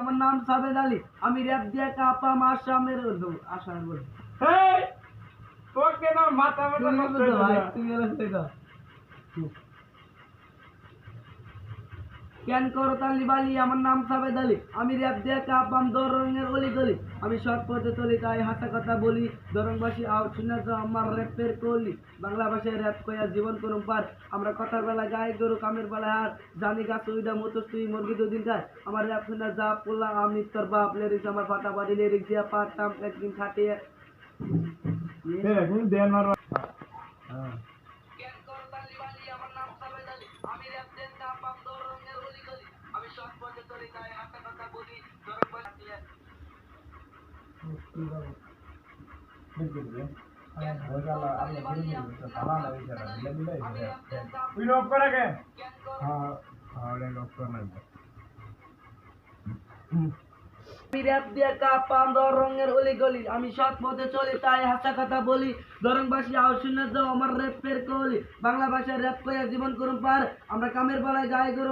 আমার নাম সাবেদ আলী, আমি র‍্যাপ দিয়ে কাপাম আসামের আসাম বলি। হেই তোকে না মাথা ব্যথা তুমি নষ্ট বুঝো ভাই, হয়ে তুমি এলো কইতা কেন করো তালি বালি, আমার নাম সাবেদ আলী, আমি র‍্যাপ দিয়ে কাপাম দরঙ্গের অলি গলি, আমি সৎ পথে চলি তাই হাসা কথা বলি, দরংবাসী আও শুনে তো আমার র‍্যাপের কলি, বাংলা ভাষায় র‍্যাপ কইয়া জীবন করুম পার, আমরা কথার বেলা গাই গরু কামের বেলায় হার, জানি গাছ উইডা মতো তুই মুরগি দুদিন খায়, আমার র‍্যাপ শুনে যা পোলা আমি তোর বাপ, লিরিক্স আমার ফাটাফাটি লিরিক্স দিয়া পারতাম একদিন খাটিয়ে এখন দেন মারো। কেন করো তালি বালি, আমার নাম সাবেদ আলী, আমি র‍্যাপ দিয়ে কাপাম দরঙ্গের অলি গলি, আমি সৎ পথে চলি তাই হাসা কথা বলি, দরংবাসী তুই লক করে কে? হ্যাঁ হ্যাঁ লক করে নাই। আমি র‍্যাপ দিয়ে কাপাম দরঙ্গের অলি গলি, আমি সৎ পথে চলি তাই হাসা কথা বলি, দরংবাসী আও শুনে যাও আমার র‍্যাপের কলি, বাংলা ভাষায় র‍্যাপ কইয়া জীবন করুম পার, আমরা কামের বেলায় গায়ে গরু